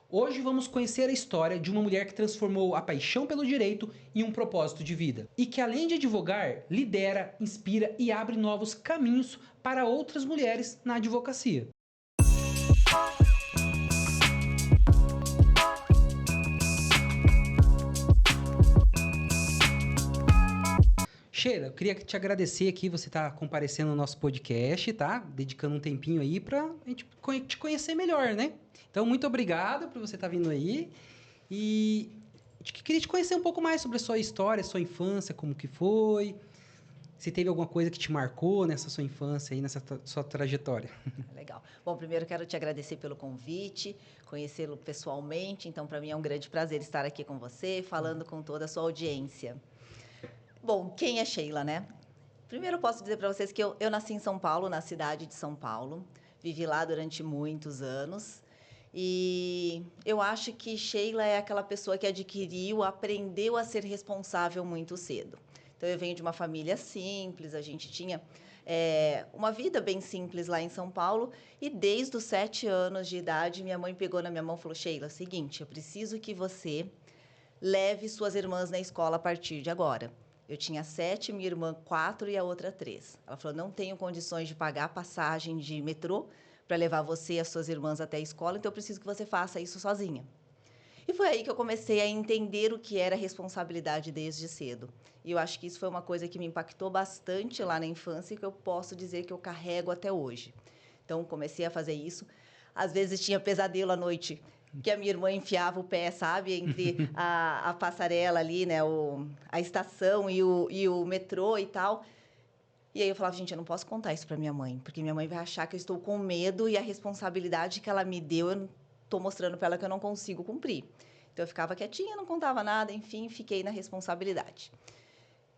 Hoje vamos conhecer a história de uma mulher que transformou a paixão pelo direito em um propósito de vida. E que além de advogar, lidera, inspira e abre novos caminhos para outras mulheres na advocacia. Sheila, eu queria te agradecer aqui, você tá comparecendo no nosso podcast, tá? Dedicando um tempinho aí pra gente te conhecer melhor, né? Então, muito obrigado por você estar vindo aí. E queria te conhecer um pouco mais sobre a sua história, sua infância, como que foi. Se teve alguma coisa que te marcou nessa sua infância aí, nessa sua trajetória. Legal. Bom, primeiro quero te agradecer pelo convite, conhecê-lo pessoalmente. Então, para mim é um grande prazer estar aqui com você, falando com toda a sua audiência. Bom, quem é Sheila, né? Primeiro eu posso dizer para vocês que eu nasci em São Paulo, na cidade de São Paulo. Vivi lá durante muitos anos. E eu acho que Sheila é aquela pessoa que adquiriu, aprendeu a ser responsável muito cedo. Então, eu venho de uma família simples, a gente tinha uma vida bem simples lá em São Paulo. E desde os 7 anos de idade, minha mãe pegou na minha mão e falou: Sheila, é o seguinte, eu preciso que você leve suas irmãs na escola a partir de agora. Eu tinha 7, minha irmã 4 e a outra 3. Ela falou: não tenho condições de pagar a passagem de metrô para levar você e as suas irmãs até a escola, então eu preciso que você faça isso sozinha. E foi aí que eu comecei a entender o que era responsabilidade desde cedo. E eu acho que isso foi uma coisa que me impactou bastante lá na infância e que eu posso dizer que eu carrego até hoje. Então, comecei a fazer isso. Às vezes tinha pesadelo à noite, que a minha irmã enfiava o pé, sabe, entre a passarela ali, né, a estação e o metrô e tal. E aí eu falava: gente, eu não posso contar isso para minha mãe, porque minha mãe vai achar que eu estou com medo e a responsabilidade que ela me deu, eu estou mostrando para ela que eu não consigo cumprir. Então eu ficava quietinha, não contava nada, enfim, fiquei na responsabilidade.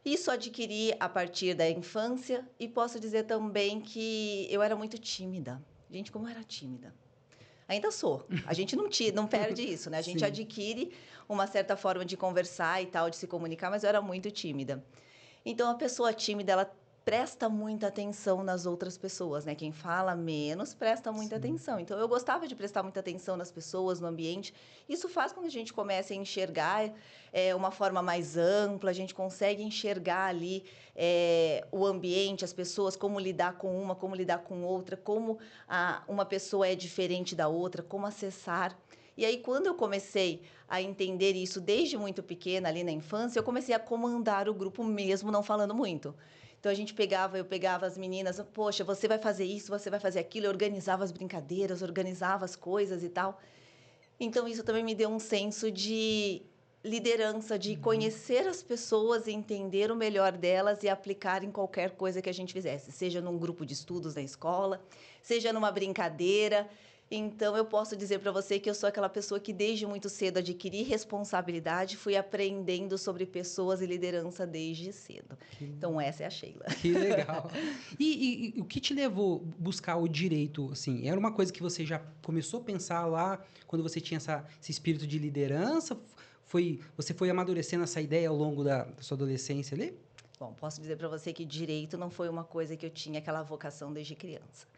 Isso adquiri a partir da infância e posso dizer também que eu era muito tímida. Gente, como eu era tímida. Ainda sou. A gente não perde isso, né? A gente Sim. adquire uma certa forma de conversar e tal, de se comunicar, mas eu era muito tímida. Então, a pessoa tímida, ela presta muita atenção nas outras pessoas, né? Quem fala menos presta muita Sim. atenção. Então, eu gostava de prestar muita atenção nas pessoas, no ambiente. Isso faz com que a gente comece a enxergar uma forma mais ampla, a gente consegue enxergar ali o ambiente, as pessoas, como lidar com uma, como lidar com outra, como uma pessoa é diferente da outra, como acessar. E aí, quando eu comecei a entender isso desde muito pequena, ali na infância, eu comecei a comandar o grupo mesmo, não falando muito. Então, eu pegava as meninas: poxa, você vai fazer isso, você vai fazer aquilo. Eu organizava as brincadeiras, organizava as coisas e tal. Então, isso também me deu um senso de liderança, de conhecer as pessoas, entender o melhor delas e aplicar em qualquer coisa que a gente fizesse, seja num grupo de estudos na escola, seja numa brincadeira. Então, eu posso dizer para você que eu sou aquela pessoa que desde muito cedo adquiri responsabilidade, fui aprendendo sobre pessoas e liderança desde cedo. Que, Então, essa é a Sheila. que legal. E o que te levou buscar o direito, assim? Era uma coisa que você já começou a pensar lá quando você tinha esse espírito de liderança? Você foi amadurecendo essa ideia ao longo da sua adolescência ali? Bom, posso dizer para você que direito não foi uma coisa que eu tinha aquela vocação desde criança.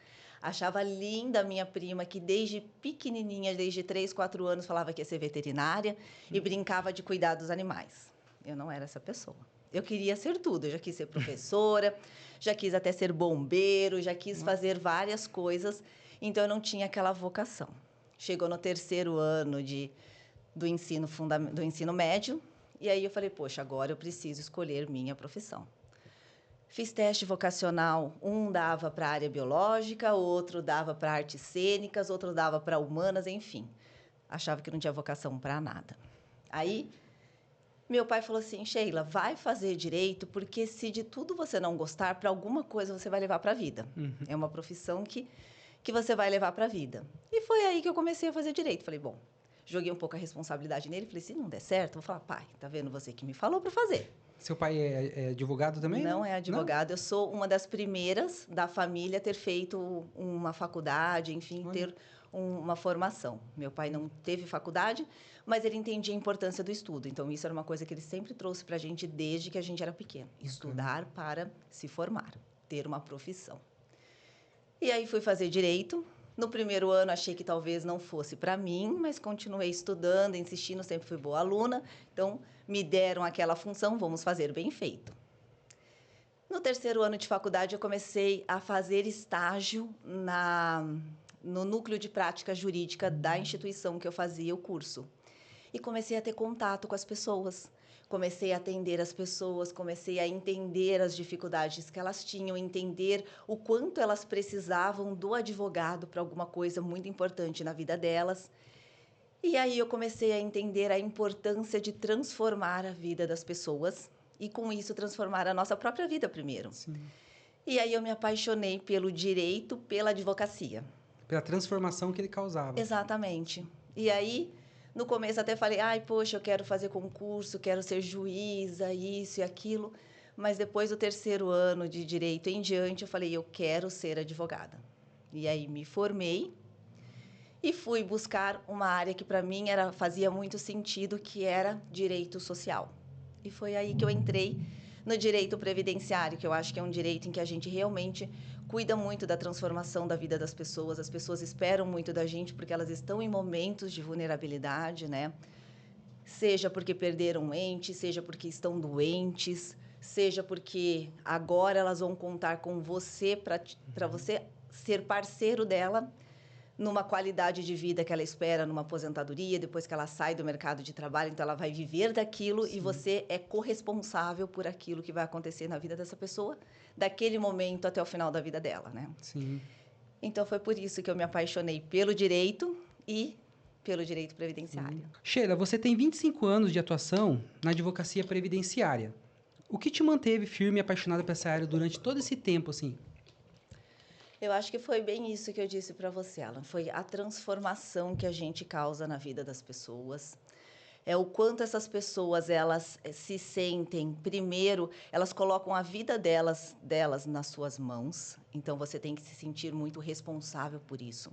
Achava linda a minha prima, que desde pequenininha, desde 3, 4 anos, falava que ia ser veterinária e brincava de cuidar dos animais. Eu não era essa pessoa. Eu queria ser tudo. Eu já quis ser professora, já quis até ser bombeiro, já quis fazer várias coisas. Então, eu não tinha aquela vocação. Chegou no 3º ano do ensino médio, e aí eu falei: poxa, agora eu preciso escolher minha profissão. Fiz teste vocacional, um dava para a área biológica, outro dava para artes cênicas, outro dava para humanas, enfim. Achava que não tinha vocação para nada. Aí, meu pai falou assim: Sheila, vai fazer direito, porque se de tudo você não gostar, para alguma coisa você vai levar para a vida. É uma profissão que você vai levar para a vida. E foi aí que eu comecei a fazer direito. Falei: bom, joguei um pouco a responsabilidade nele. Falei: se não der certo, vou falar: pai, tá vendo, você que me falou para fazer. Seu pai é advogado também, Não não? é Não? advogado, eu sou uma das primeiras da família a ter feito uma faculdade, enfim, Olha. ter uma formação. Meu pai não teve faculdade, mas ele entendia a importância do estudo. Então, isso era uma coisa que ele sempre trouxe para a gente desde que a gente era pequeno. Bacana. Estudar para se formar, ter uma profissão. E aí fui fazer direito. No primeiro ano, achei que talvez não fosse para mim, mas continuei estudando, insistindo, sempre fui boa aluna. Então, me deram aquela função, vamos fazer bem feito. No terceiro ano de faculdade, eu comecei a fazer estágio no núcleo de prática jurídica da instituição que eu fazia o curso. E comecei a ter contato com as pessoas. Comecei a atender as pessoas, comecei a entender as dificuldades que elas tinham, entender o quanto elas precisavam do advogado para alguma coisa muito importante na vida delas. E aí eu comecei a entender a importância de transformar a vida das pessoas e, com isso, transformar a nossa própria vida primeiro. Sim. E aí eu me apaixonei pelo direito, pela advocacia. Pela transformação que ele causava. Exatamente. E aí, no começo até falei, ai, poxa, eu quero fazer concurso, quero ser juíza, isso e aquilo. Mas depois do terceiro ano de direito em diante, eu falei, eu quero ser advogada. E aí me formei e fui buscar uma área que para mim fazia muito sentido, que era direito social. E foi aí que eu entrei no direito previdenciário, que eu acho que é um direito em que a gente realmente cuida muito da transformação da vida das pessoas. As pessoas esperam muito da gente porque elas estão em momentos de vulnerabilidade, né? Seja porque perderam um ente, seja porque estão doentes, seja porque agora elas vão contar com você para você ser parceiro dela numa qualidade de vida que ela espera numa aposentadoria, depois que ela sai do mercado de trabalho, então ela vai viver daquilo. Sim. E você é corresponsável por aquilo que vai acontecer na vida dessa pessoa, daquele momento até o final da vida dela, né? Sim. Então, foi por isso que eu me apaixonei pelo direito e pelo direito previdenciário. Sheila, você tem 25 anos de atuação na advocacia previdenciária. O que te manteve firme e apaixonada por essa área durante todo esse tempo, assim? Eu acho que foi bem isso que eu disse para você, Alan. Foi a transformação que a gente causa na vida das pessoas. É o quanto essas pessoas, elas se sentem, primeiro, elas colocam a vida delas nas suas mãos. Então, você tem que se sentir muito responsável por isso.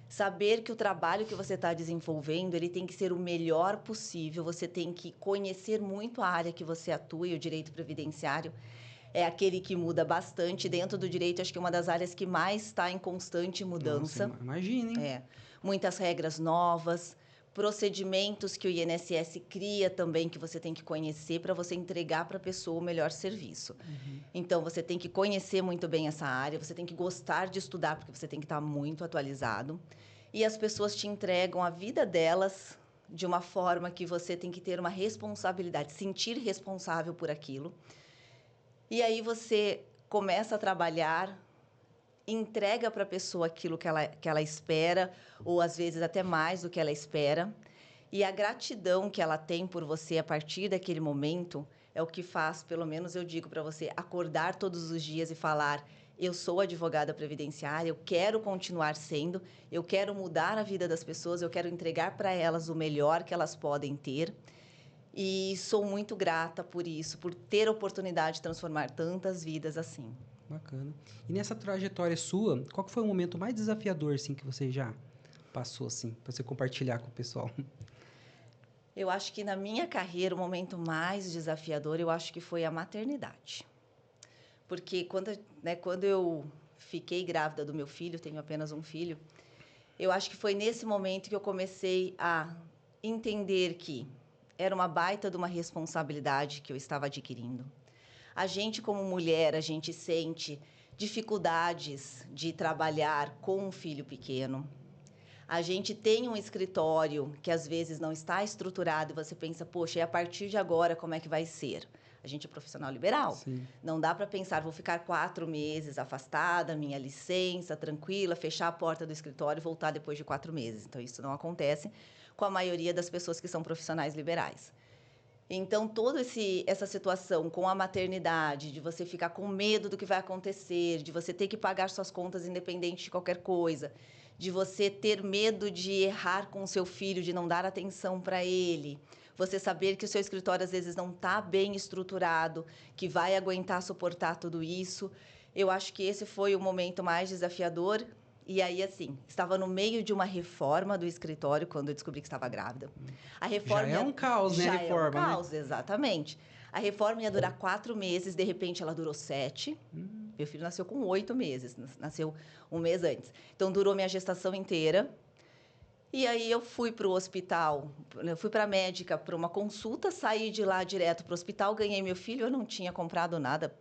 Saber que o trabalho que você está desenvolvendo, ele tem que ser o melhor possível. Você tem que conhecer muito a área que você atua, e o direito previdenciário é aquele que muda bastante. Dentro do direito, acho que é uma das áreas que mais está em constante mudança. Nossa, imagina, hein? Muitas regras novas, procedimentos que o INSS cria também, que você tem que conhecer para você entregar para a pessoa o melhor serviço. Uhum. Então, você tem que conhecer muito bem essa área, você tem que gostar de estudar, porque você tem que estar muito atualizado. E as pessoas te entregam a vida delas de uma forma que você tem que ter uma responsabilidade, sentir responsável por aquilo. E aí você começa a trabalhar, entrega para a pessoa aquilo que ela espera, ou às vezes até mais do que ela espera. E a gratidão que ela tem por você a partir daquele momento é o que faz, pelo menos eu digo para você, acordar todos os dias e falar: eu sou advogada previdenciária, eu quero continuar sendo, eu quero mudar a vida das pessoas, eu quero entregar para elas o melhor que elas podem ter. E sou muito grata por isso, por ter a oportunidade de transformar tantas vidas assim. Bacana. E nessa trajetória sua, qual que foi o momento mais desafiador, assim, que você já passou, assim, para você compartilhar com o pessoal? Eu acho que na minha carreira, o momento mais desafiador, eu acho que foi a maternidade. Porque quando eu fiquei grávida do meu filho, tenho apenas um filho, eu acho que foi nesse momento que eu comecei a entender que era uma baita de uma responsabilidade que eu estava adquirindo. A gente, como mulher, a gente sente dificuldades de trabalhar com um filho pequeno. A gente tem um escritório que, às vezes, não está estruturado e você pensa, poxa, e a partir de agora, como é que vai ser? A gente é profissional liberal. Sim. Não dá para pensar, vou ficar 4 meses afastada, minha licença, tranquila, fechar a porta do escritório e voltar depois de 4 meses. Então, isso não acontece com a maioria das pessoas que são profissionais liberais. Então, toda essa situação com a maternidade, de você ficar com medo do que vai acontecer, de você ter que pagar suas contas independente de qualquer coisa, de você ter medo de errar com o seu filho, de não dar atenção para ele, você saber que o seu escritório, às vezes, não está bem estruturado, que vai aguentar suportar tudo isso. Eu acho que esse foi o momento mais desafiador. E aí, assim, estava no meio de uma reforma do escritório quando eu descobri que estava grávida. A reforma já é um caos, né, a reforma, é um caos, né? Exatamente. A reforma ia durar 4 meses, de repente ela durou 7. Meu filho nasceu com 8 meses, nasceu um mês antes. Então, durou minha gestação inteira. E aí eu fui para o hospital, eu fui para a médica para uma consulta, saí de lá direto para o hospital, ganhei meu filho, eu não tinha comprado nada,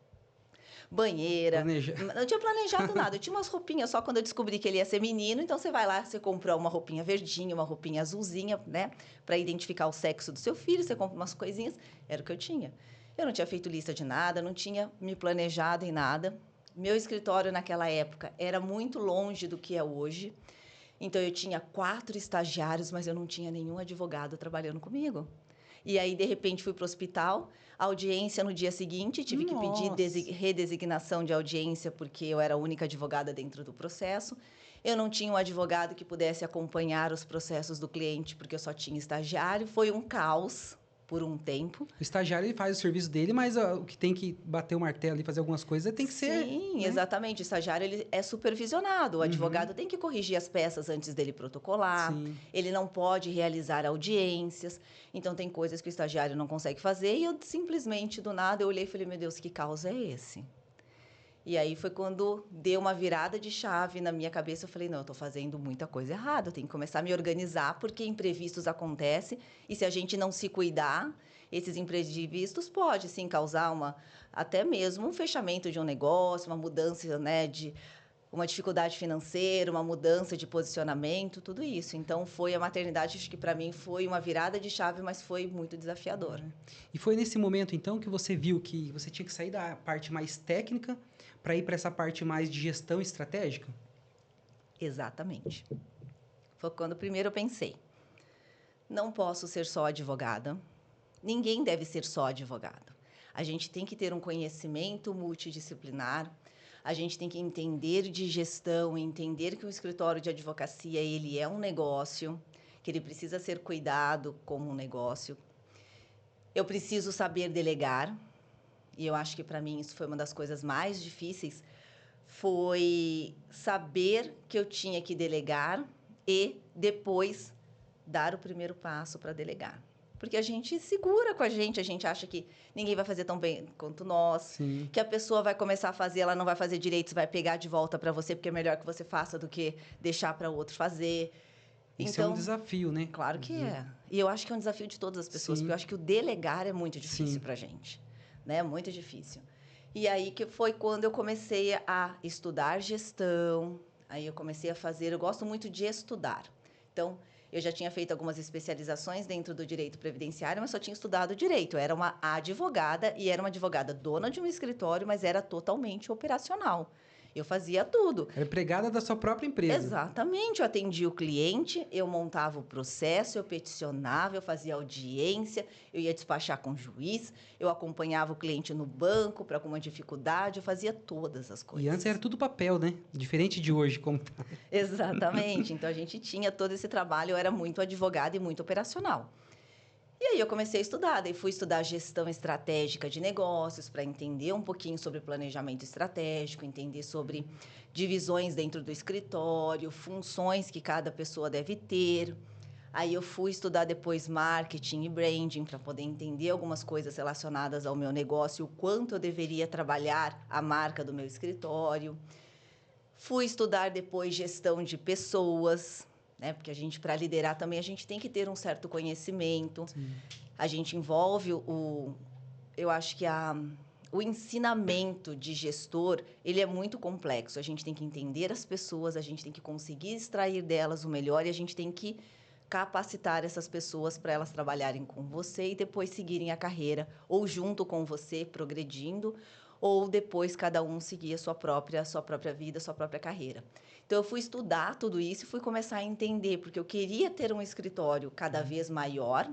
banheira, não tinha planejado nada, eu tinha umas roupinhas, só quando eu descobri que ele ia ser menino, então você vai lá, você compra uma roupinha verdinha, uma roupinha azulzinha, né, para identificar o sexo do seu filho, você compra umas coisinhas, era o que eu tinha. Eu não tinha feito lista de nada, não tinha me planejado em nada. Meu escritório naquela época era muito longe do que é hoje. Então, eu tinha 4 estagiários, mas eu não tinha nenhum advogado trabalhando comigo. E aí, de repente, fui para o hospital, audiência no dia seguinte, tive que pedir redesignação de audiência, porque eu era a única advogada dentro do processo. Eu não tinha um advogado que pudesse acompanhar os processos do cliente, porque eu só tinha estagiário. Foi um caos por um tempo. O estagiário ele faz o serviço dele, mas o que tem que bater o martelo e fazer algumas coisas tem que ser... Sim, né? Exatamente. O estagiário ele é supervisionado. O advogado tem que corrigir as peças antes dele protocolar. Sim. Ele não pode realizar audiências. Então, tem coisas que o estagiário não consegue fazer. E eu simplesmente, do nada, eu olhei e falei, meu Deus, que caos é esse? E aí foi quando deu uma virada de chave na minha cabeça. Eu falei, não, eu estou fazendo muita coisa errada. Eu tenho que começar a me organizar, porque imprevistos acontecem. E se a gente não se cuidar, esses imprevistos pode, sim, causar até mesmo um fechamento de um negócio, uma mudança, né, uma dificuldade financeira, uma mudança de posicionamento, tudo isso. Então, foi a maternidade, acho que para mim foi uma virada de chave, mas foi muito desafiador. E foi nesse momento, então, que você viu que você tinha que sair da parte mais técnica para ir para essa parte mais de gestão estratégica? Exatamente. Foi quando primeiro eu pensei, não posso ser só advogada, ninguém deve ser só advogado. A gente tem que ter um conhecimento multidisciplinar, a gente tem que entender de gestão, entender que o escritório de advocacia ele é um negócio, que ele precisa ser cuidado como um negócio. Eu preciso saber delegar, e eu acho que para mim isso foi uma das coisas mais difíceis, foi saber que eu tinha que delegar e depois dar o primeiro passo para delegar. Porque a gente segura com a gente acha que ninguém vai fazer tão bem quanto nós, Sim. que a pessoa vai começar a fazer, ela não vai fazer direito, vai pegar de volta para você, porque é melhor que você faça do que deixar para o outro fazer. Isso é um desafio, né? Claro que é. E eu acho que é um desafio de todas as pessoas, Sim. porque eu acho que o delegar é muito difícil para a gente, né? Muito difícil. E aí que foi quando eu comecei a estudar gestão, aí eu comecei a fazer, eu gosto muito de estudar. Então, eu já tinha feito algumas especializações dentro do direito previdenciário, mas só tinha estudado direito. Eu era uma advogada e era uma advogada dona de um escritório, mas era totalmente operacional. Eu fazia tudo. Era empregada da sua própria empresa. Exatamente. Eu atendia o cliente, eu montava o processo, eu peticionava, eu fazia audiência, eu ia despachar com o juiz, eu acompanhava o cliente no banco para alguma dificuldade, eu fazia todas as coisas. E antes era tudo papel, né? Diferente de hoje, como... Exatamente. Então, a gente tinha todo esse trabalho, eu era muito advogada e muito operacional. E aí eu comecei a estudar, daí fui estudar gestão estratégica de negócios para entender um pouquinho sobre planejamento estratégico, entender sobre divisões dentro do escritório, funções que cada pessoa deve ter. Aí eu fui estudar depois marketing e branding para poder entender algumas coisas relacionadas ao meu negócio, o quanto eu deveria trabalhar a marca do meu escritório. Fui estudar depois gestão de pessoas, né? Porque a gente, para liderar também, a gente tem que ter um certo conhecimento. Sim. A gente envolve eu acho que o ensinamento de gestor, ele é muito complexo. A gente tem que entender as pessoas, a gente tem que conseguir extrair delas o melhor e a gente tem que capacitar essas pessoas para elas trabalharem com você e depois seguirem a carreira, ou junto com você, progredindo, ou depois cada um seguir a sua própria vida, a sua própria carreira. Então, eu fui estudar tudo isso e fui começar a entender, porque eu queria ter um escritório cada vez maior.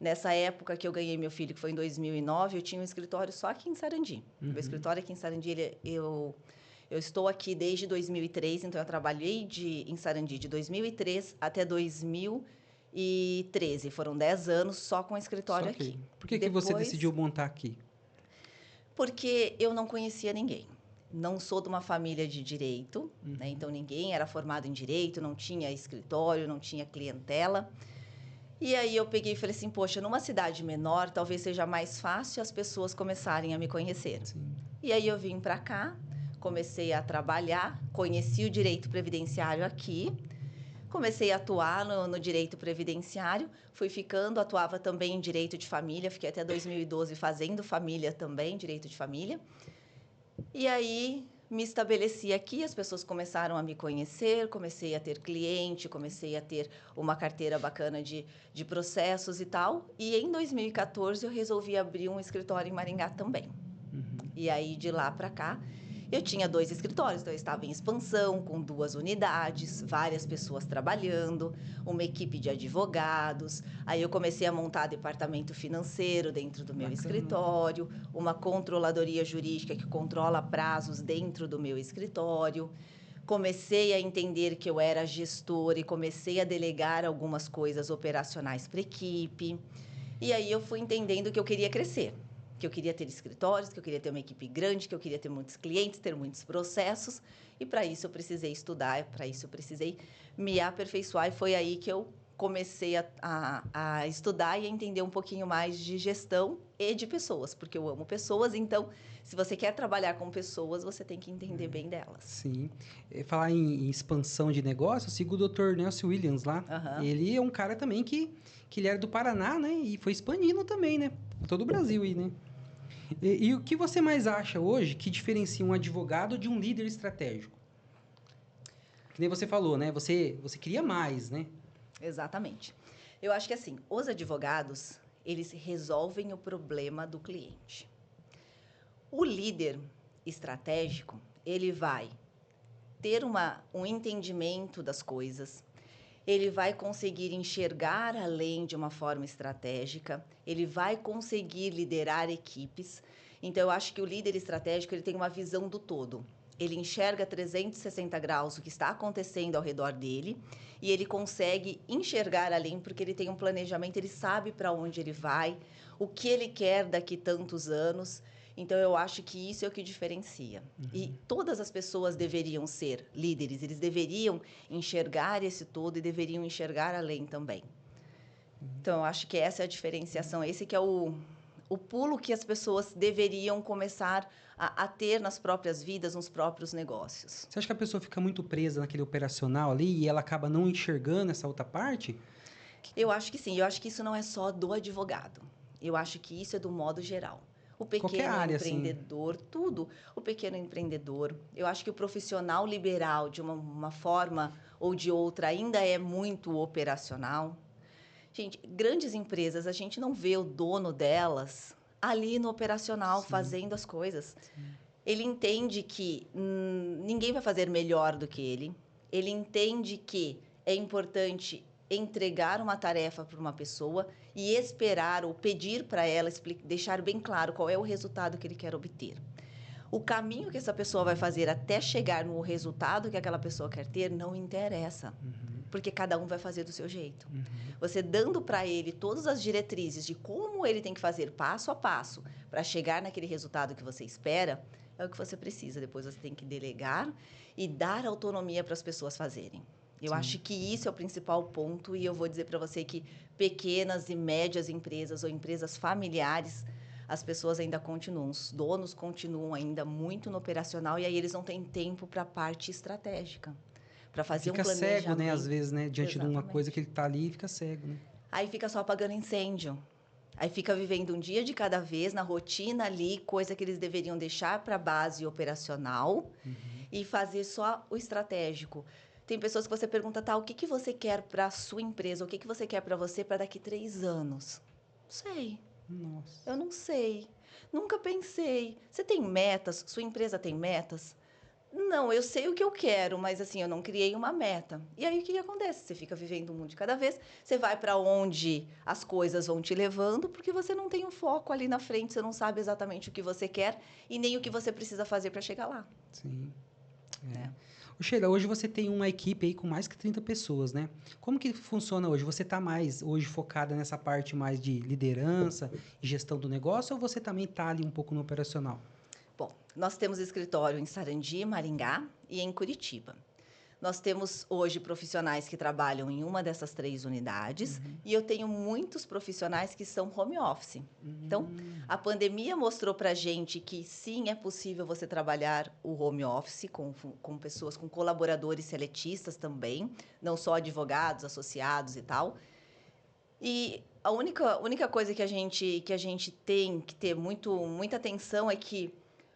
Nessa época que eu ganhei meu filho, que foi em 2009, eu tinha um escritório só aqui em Sarandi. Meu escritório aqui em Sarandi, eu estou aqui desde 2003, então eu trabalhei em Sarandi de 2003 até 2013. Foram 10 anos só com o escritório aqui. Por que você decidiu montar aqui? Porque eu não conhecia ninguém. Não sou de uma família de direito, né? Então ninguém era formado em direito, não tinha escritório, não tinha clientela. E aí eu peguei e falei assim, poxa, numa cidade menor, talvez seja mais fácil as pessoas começarem a me conhecer. Sim. E aí eu vim para cá, comecei a trabalhar, conheci o direito previdenciário aqui, comecei a atuar no direito previdenciário, fui ficando, atuava também em direito de família, fiquei até 2012 fazendo família também, direito de família. E aí me estabeleci aqui, as pessoas começaram a me conhecer, comecei a ter cliente, comecei a ter uma carteira bacana de processos e tal. E em 2014 eu resolvi abrir um escritório em Maringá também. E aí de lá para cá eu tinha 2 escritórios, então eu estava em expansão, com 2 unidades, várias pessoas trabalhando, uma equipe de advogados. Aí eu comecei a montar departamento financeiro dentro do meu Bacana. escritório, uma controladoria jurídica que controla prazos dentro do meu escritório. Comecei a entender que eu era gestora e comecei a delegar algumas coisas operacionais para a equipe. E aí eu fui entendendo que eu queria crescer, que eu queria ter escritórios, que eu queria ter uma equipe grande, que eu queria ter muitos clientes, ter muitos processos. E para isso eu precisei estudar, para isso eu precisei me aperfeiçoar. E foi aí que eu comecei a estudar e a entender um pouquinho mais de gestão e de pessoas, porque eu amo pessoas. Então, se você quer trabalhar com pessoas, você tem que entender bem delas. Sim. Falar em expansão de negócio, eu sigo o Dr. Nelson Williams lá. Aham. Ele é um cara também que ele era do Paraná, né? E foi expandindo também, né? Por todo o Brasil aí, né? E o que você mais acha hoje que diferencia um advogado de um líder estratégico? Que nem você falou, né? Você queria mais, né? Exatamente. Eu acho que assim, os advogados, eles resolvem o problema do cliente. O líder estratégico, ele vai ter um entendimento das coisas, ele vai conseguir enxergar além de uma forma estratégica, ele vai conseguir liderar equipes. Então, eu acho que o líder estratégico ele tem uma visão do todo. Ele enxerga 360 graus o que está acontecendo ao redor dele e ele consegue enxergar além porque ele tem um planejamento, ele sabe para onde ele vai, o que ele quer daqui tantos anos. Então, eu acho que isso é o que diferencia. E todas as pessoas deveriam ser líderes, eles deveriam enxergar esse todo e deveriam enxergar além também. Então, eu acho que essa é a diferenciação, esse que é o pulo que as pessoas deveriam começar a ter nas próprias vidas, nos próprios negócios. Você acha que a pessoa fica muito presa naquele operacional ali e ela acaba não enxergando essa outra parte? Eu acho que sim, eu acho que isso não é só do advogado. Eu acho que isso é do modo geral. O Qualquer pequeno área, assim. empreendedor, tudo. O pequeno empreendedor. Eu acho que o profissional liberal, de uma forma ou de outra, ainda é muito operacional. Gente, grandes empresas, a gente não vê o dono delas ali no operacional, fazendo as coisas. Ele entende que ninguém vai fazer melhor do que ele. Ele entende que é importante entregar uma tarefa para uma pessoa e esperar ou pedir para ela deixar bem claro qual é o resultado que ele quer obter. O caminho que essa pessoa vai fazer até chegar no resultado que aquela pessoa quer ter não interessa, porque cada um vai fazer do seu jeito. Você dando para ele todas as diretrizes de como ele tem que fazer passo a passo para chegar naquele resultado que você espera, é o que você precisa. Depois você tem que delegar e dar autonomia para as pessoas fazerem. Eu acho que isso é o principal ponto e eu vou dizer para você que pequenas e médias empresas ou empresas familiares, as pessoas ainda continuam, os donos continuam ainda muito no operacional e aí eles não têm tempo para a parte estratégica, para fazer um Fica planejamento. cego, né? Às vezes, né? Diante de uma Exatamente. coisa que ele tá ali, fica cego, né? Aí fica só apagando incêndio. Aí fica vivendo um dia de cada vez, na rotina ali, coisa que eles deveriam deixar para a base operacional e fazer só o estratégico. Tem pessoas que você pergunta, tá, o que, que você quer para a sua empresa? O que, que você quer para você para daqui 3 anos? Não sei. Nossa. Eu não sei. Nunca pensei. Você tem metas? Sua empresa tem metas? Não, eu sei o que eu quero, mas assim, eu não criei uma meta. E aí o que acontece? Você fica vivendo um mundo de cada vez, você vai para onde as coisas vão te levando, porque você não tem um foco ali na frente, você não sabe exatamente o que você quer e nem o que você precisa fazer para chegar lá. Sim. É. Ô, Sheila, hoje você tem uma equipe aí com mais que 30 pessoas, né? Como que funciona hoje? Você está mais hoje focada nessa parte mais de liderança e gestão do negócio ou você também está ali um pouco no operacional? Bom, nós temos escritório em Sarandi, Maringá e em Curitiba. Nós temos hoje profissionais que trabalham em uma dessas 3 unidades e eu tenho muitos profissionais que são home office. Então, a pandemia mostrou para a gente que sim, é possível você trabalhar o home office com pessoas, com colaboradores seletistas também, não só advogados, associados e tal. E a única coisa que a gente tem que ter muita atenção é que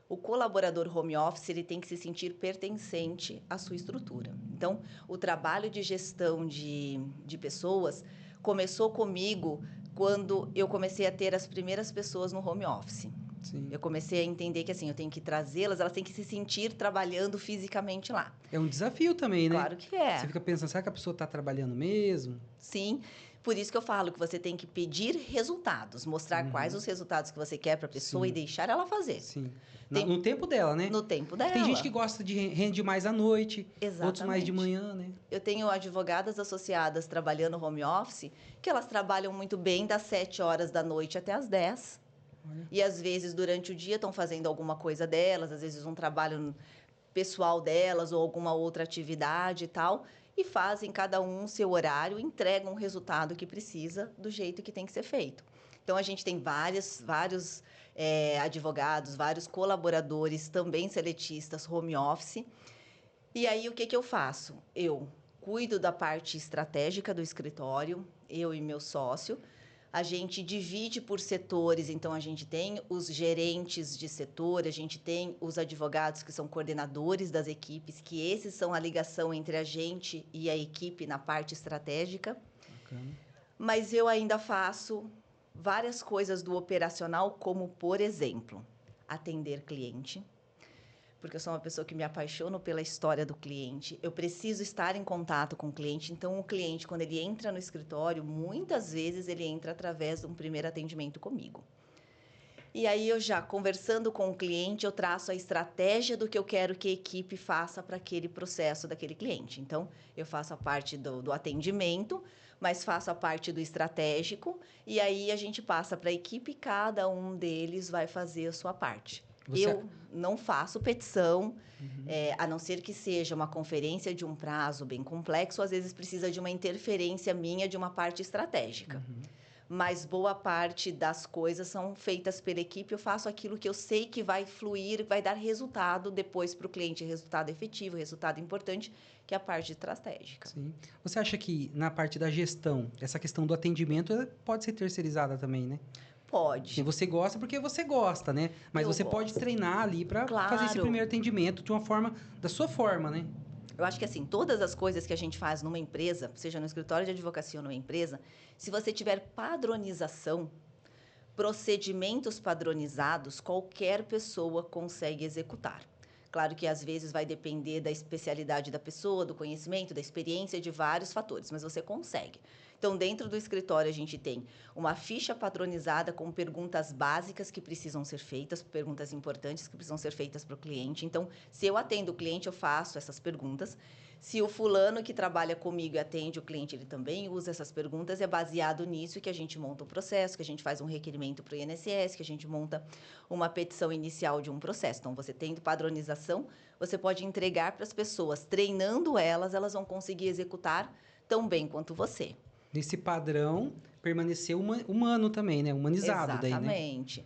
o colaborador home office ele tem que se sentir pertencente à sua estrutura. Então, o trabalho de gestão de pessoas começou comigo quando eu comecei a ter as primeiras pessoas no home office. Sim. Eu comecei a entender que assim, eu tenho que trazê-las, elas têm que se sentir trabalhando fisicamente lá. É um desafio também, né? Claro que é. Você fica pensando, será que a pessoa está trabalhando mesmo? Sim, por isso que eu falo que você tem que pedir resultados, mostrar quais os resultados que você quer para a pessoa Sim. e deixar ela fazer. Sim. Tem- No tempo dela, né? No tempo dela. Tem gente que gosta de rende mais à noite, outros mais de Exatamente. manhã, né? Eu tenho advogadas associadas trabalhando home office, que elas trabalham muito bem das 7 horas da noite até as 10. Olha. E às vezes durante o dia estão fazendo alguma coisa delas, às vezes um trabalho pessoal delas ou alguma outra atividade e tal, e fazem cada um seu horário, entregam o resultado que precisa do jeito que tem que ser feito. Então a gente tem vários advogados, vários colaboradores, também seletistas, home office. E aí, o que eu faço? Eu cuido da parte estratégica do escritório, eu e meu sócio. A gente divide por setores, então a gente tem os gerentes de setor, a gente tem os advogados que são coordenadores das equipes, que esses são a ligação entre a gente e a equipe na parte estratégica. Bacana. Mas eu ainda faço várias coisas do operacional, como, por exemplo, atender cliente, porque eu sou uma pessoa que me apaixono pela história do cliente. Eu preciso estar em contato com o cliente. Então, o cliente, quando ele entra no escritório, muitas vezes ele entra através de um primeiro atendimento comigo. E aí, eu já, conversando com o cliente, eu traço a estratégia do que eu quero que a equipe faça para aquele processo daquele cliente. Então, eu faço a parte do atendimento, mas faço a parte do estratégico. E aí, a gente passa para a equipe e cada um deles vai fazer a sua parte. Eu não faço petição, a não ser que seja uma conferência de um prazo bem complexo, às vezes precisa de uma interferência minha de uma parte estratégica. Mas boa parte das coisas são feitas pela equipe, eu faço aquilo que eu sei que vai fluir, vai dar resultado depois para o cliente, resultado efetivo, resultado importante, que é a parte estratégica. Sim. Você acha que na parte da gestão, essa questão do atendimento pode ser terceirizada também, né? Pode. E você gosta porque você gosta, né? Mas Eu você gosto. pode treinar ali para fazer esse Claro. primeiro atendimento de uma forma, da sua forma, né? Eu acho que assim, todas as coisas que a gente faz numa empresa, seja no escritório de advocacia ou numa empresa, se você tiver padronização, procedimentos padronizados, qualquer pessoa consegue executar. Claro que às vezes vai depender da especialidade da pessoa, do conhecimento, da experiência, de vários fatores, mas você consegue. Então, dentro do escritório, a gente tem uma ficha padronizada com perguntas básicas que precisam ser feitas, perguntas importantes que precisam ser feitas para o cliente. Então, se eu atendo o cliente, eu faço essas perguntas. Se o fulano que trabalha comigo e atende o cliente, ele também usa essas perguntas, é baseado nisso que a gente monta um processo, que a gente faz um requerimento para o INSS, que a gente monta uma petição inicial de um processo. Então, você tendo padronização, você pode entregar para as pessoas, treinando elas, elas vão conseguir executar tão bem quanto você. Nesse padrão, permanecer humano também, né? Humanizado daí, né? Exatamente.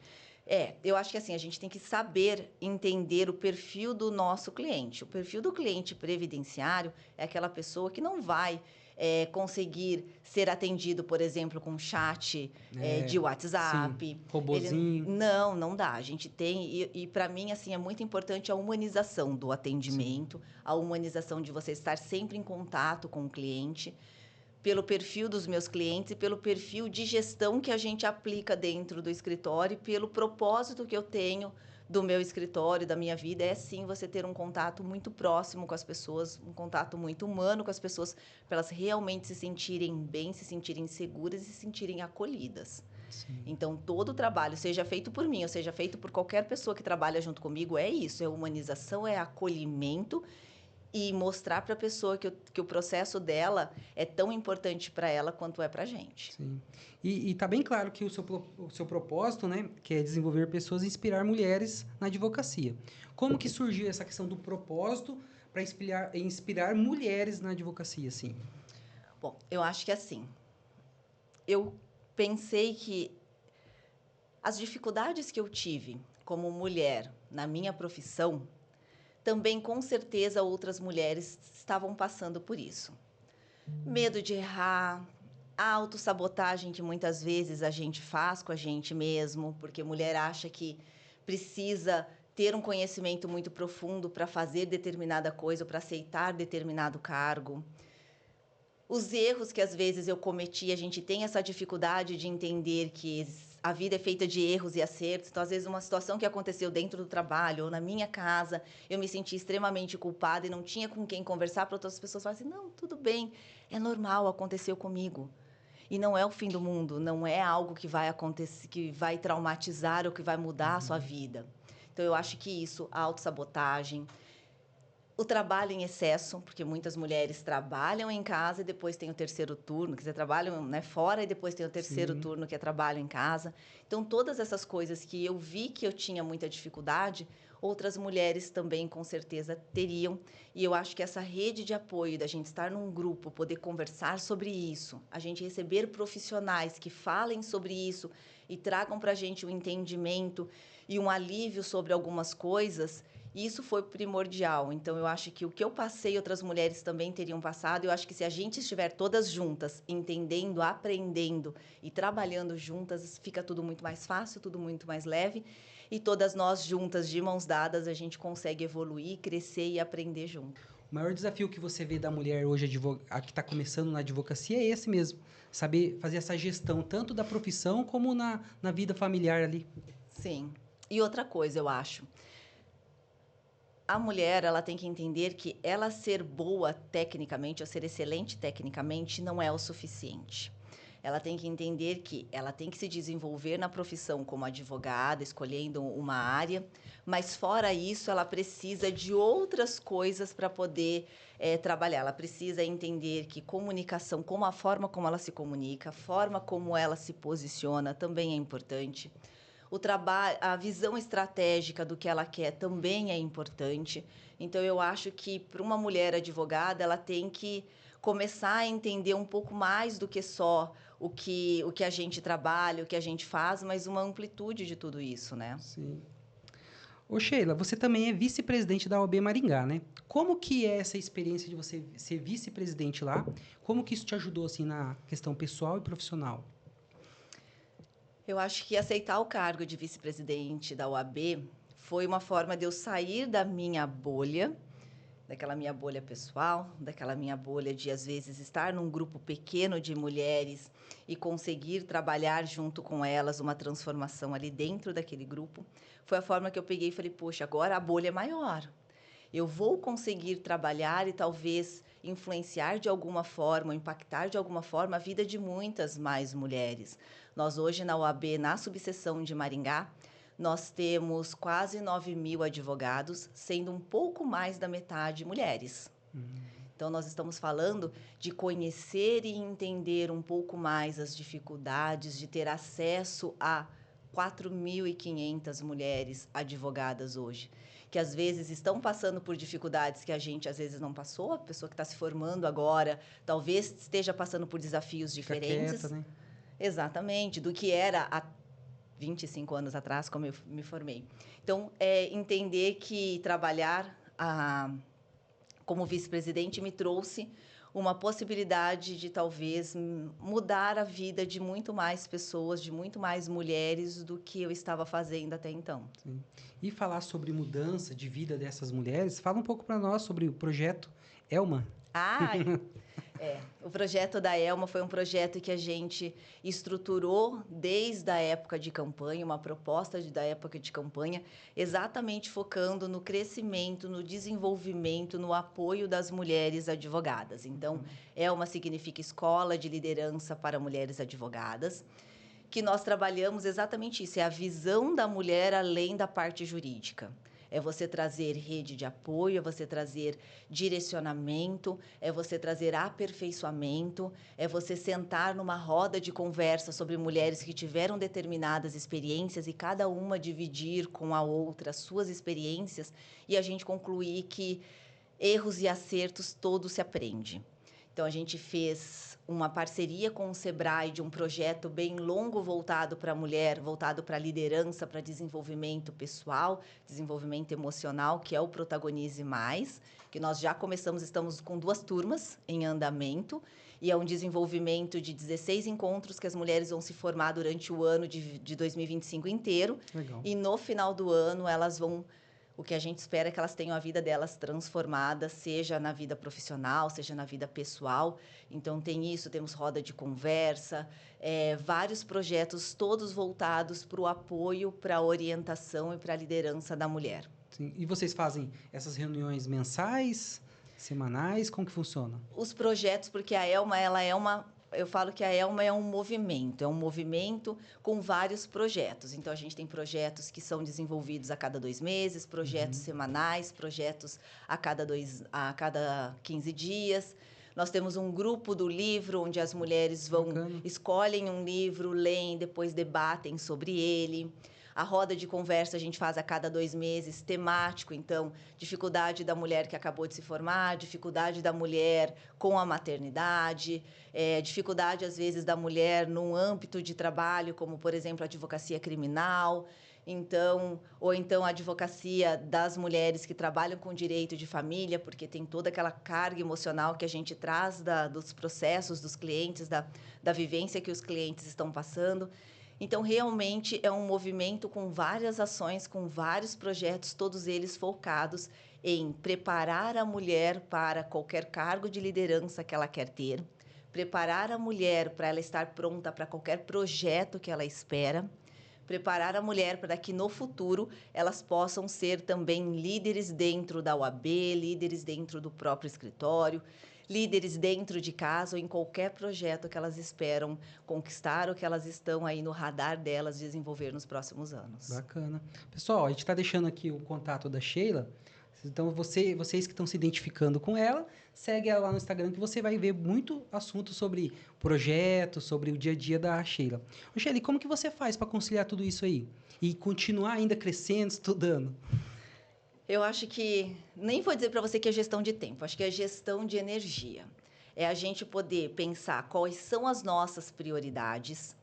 Eu acho que assim, a gente tem que saber entender o perfil do nosso cliente. O perfil do cliente previdenciário é aquela pessoa que não vai conseguir ser atendido, por exemplo, com chat de WhatsApp. Sim. Robozinho. Não dá. A gente tem, e para mim, assim, é muito importante a humanização do atendimento, a humanização de você estar sempre em contato com o cliente, pelo perfil dos meus clientes e pelo perfil de gestão que a gente aplica dentro do escritório e pelo propósito que eu tenho do meu escritório, da minha vida, é sim você ter um contato muito próximo com as pessoas, um contato muito humano com as pessoas, para elas realmente se sentirem bem, se sentirem seguras e se sentirem acolhidas. Sim. Então, todo o trabalho, seja feito por mim ou seja feito por qualquer pessoa que trabalha junto comigo, é isso, é humanização, é acolhimento e mostrar para a pessoa que o processo dela é tão importante para ela quanto é para a gente. Sim. E tá bem claro que o seu propósito, né, que é desenvolver pessoas e inspirar mulheres na advocacia. Como que surgiu essa questão do propósito para inspirar mulheres na advocacia, assim? Bom, eu acho que assim, eu pensei que as dificuldades que eu tive como mulher na minha profissão, também com certeza outras mulheres estavam passando por isso. Medo de errar, a autossabotagem que muitas vezes a gente faz com a gente mesmo, porque mulher acha que precisa ter um conhecimento muito profundo para fazer determinada coisa, para aceitar determinado cargo. Os erros que às vezes eu cometi, a gente tem essa dificuldade de entender que a vida é feita de erros e acertos. Então, às vezes, uma situação que aconteceu dentro do trabalho ou na minha casa, eu me senti extremamente culpada e não tinha com quem conversar, para outras pessoas falarem assim, não, tudo bem, é normal, aconteceu comigo. E não é o fim do mundo, não é algo que vai acontecer, que vai traumatizar ou que vai mudar a sua vida. Então, eu acho que isso, a autossabotagem, o trabalho em excesso, porque muitas mulheres trabalham em casa e depois tem o terceiro turno, quer dizer, trabalham, né, fora e depois tem o terceiro Sim. turno, que é trabalho em casa. Então, todas essas coisas que eu vi que eu tinha muita dificuldade, outras mulheres também, com certeza, teriam. E eu acho que essa rede de apoio, da gente estar num grupo, poder conversar sobre isso, a gente receber profissionais que falem sobre isso e tragam para a gente um entendimento e um alívio sobre algumas coisas, isso foi primordial. Então, eu acho que o que eu passei, outras mulheres também teriam passado. Eu acho que se a gente estiver todas juntas, entendendo, aprendendo e trabalhando juntas, fica tudo muito mais fácil, tudo muito mais leve. E todas nós juntas, de mãos dadas, a gente consegue evoluir, crescer e aprender junto. O maior desafio que você vê da mulher hoje, a que está começando na advocacia, é esse mesmo. Saber fazer essa gestão, tanto da profissão como na vida familiar ali. Sim. E outra coisa, eu acho. A mulher, ela tem que entender que ela ser boa tecnicamente, ou ser excelente tecnicamente, não é o suficiente. Ela tem que entender que ela tem que se desenvolver na profissão como advogada, escolhendo uma área, mas fora isso, ela precisa de outras coisas para poder trabalhar. Ela precisa entender que comunicação, como a forma como ela se comunica, a forma como ela se posiciona, também é importante. O trabalho, a visão estratégica do que ela quer também é importante. Então, eu acho que para uma mulher advogada, ela tem que começar a entender um pouco mais do que só o que a gente trabalha, o que a gente faz, mas uma amplitude de tudo isso, né? Sim. Ô Sheila, você também é vice-presidente da OAB Maringá, né? Como que é essa experiência de você ser vice-presidente lá? Como que isso te ajudou, assim, na questão pessoal e profissional? Eu acho que aceitar o cargo de vice-presidente da OAB foi uma forma de eu sair da minha bolha, daquela minha bolha pessoal, daquela minha bolha de, às vezes, estar num grupo pequeno de mulheres e conseguir trabalhar junto com elas uma transformação ali dentro daquele grupo. Foi a forma que eu peguei e falei, poxa, agora a bolha é maior. Eu vou conseguir trabalhar e talvez influenciar de alguma forma, impactar de alguma forma a vida de muitas mais mulheres. Nós hoje na OAB, na subseção de Maringá, nós temos quase 9.000 advogados, sendo um pouco mais da metade mulheres. Então, nós estamos falando de conhecer e entender um pouco mais as dificuldades de ter acesso a 4.500 mulheres advogadas hoje, que às vezes estão passando por dificuldades que a gente às vezes não passou, a pessoa que está se formando agora talvez esteja passando por desafios Fica diferentes. quieta, né? Exatamente, do que era há 25 anos atrás, como eu me formei. Então, entender que trabalhar como vice-presidente me trouxe uma possibilidade de talvez mudar a vida de muito mais pessoas, de muito mais mulheres do que eu estava fazendo até então. Sim. E falar sobre mudança de vida dessas mulheres, fala um pouco para nós sobre o projeto Elma. Ah, o projeto da Elma foi um projeto que a gente estruturou desde a época de campanha, uma proposta da época de campanha, exatamente focando no crescimento, no desenvolvimento, no apoio das mulheres advogadas. Então, Elma significa Escola de Liderança para Mulheres Advogadas, que nós trabalhamos exatamente isso, é a visão da mulher além da parte jurídica. É você trazer rede de apoio, é você trazer direcionamento, é você trazer aperfeiçoamento, é você sentar numa roda de conversa sobre mulheres que tiveram determinadas experiências e cada uma dividir com a outra as suas experiências e a gente concluir que erros e acertos, todo se aprende. Então, a gente fez uma parceria com o Sebrae de um projeto bem longo voltado para a mulher, voltado para a liderança, para desenvolvimento pessoal, desenvolvimento emocional, que é o Protagonize Mais, que nós já começamos, estamos com 2 turmas em andamento, e é um desenvolvimento de 16 encontros que as mulheres vão se formar durante o ano de 2025 inteiro. Legal. E no final do ano, elas vão... O que a gente espera é que elas tenham a vida delas transformada, seja na vida profissional, seja na vida pessoal. Então, tem isso, temos roda de conversa, vários projetos, todos voltados para o apoio, para a orientação e para a liderança da mulher. Sim. E vocês fazem essas reuniões mensais, semanais? Como que funciona? Os projetos, porque a Elma, ela é uma... Eu falo que a Elma é um movimento com vários projetos. Então, a gente tem projetos que são desenvolvidos a cada 2 meses, projetos semanais, projetos a cada 15 dias. Nós temos um grupo do livro, onde as mulheres escolhem um livro, leem, depois debatem sobre ele. A roda de conversa a gente faz a cada 2 meses, temático. Então, dificuldade da mulher que acabou de se formar, dificuldade da mulher com a maternidade, dificuldade, às vezes, da mulher num âmbito de trabalho, como, por exemplo, a advocacia criminal. Ou então a advocacia das mulheres que trabalham com direito de família, porque tem toda aquela carga emocional que a gente traz dos processos dos clientes, da vivência que os clientes estão passando. Então, realmente, é um movimento com várias ações, com vários projetos, todos eles focados em preparar a mulher para qualquer cargo de liderança que ela quer ter, preparar a mulher para ela estar pronta para qualquer projeto que ela espera, preparar a mulher para que, no futuro, elas possam ser também líderes dentro da OAB, líderes dentro do próprio escritório, líderes dentro de casa ou em qualquer projeto que elas esperam conquistar ou que elas estão aí no radar delas desenvolver nos próximos anos. Bacana. Pessoal, a gente está deixando aqui o contato da Sheila. Então, vocês que estão se identificando com ela, segue ela lá no Instagram que você vai ver muito assunto sobre projetos, sobre o dia a dia da Sheila. Ô, Sheila, e como que você faz para conciliar tudo isso aí? E continuar ainda crescendo, estudando? Eu acho que, nem vou dizer para você que é gestão de tempo, acho que é gestão de energia. É a gente poder pensar quais são as nossas prioridades,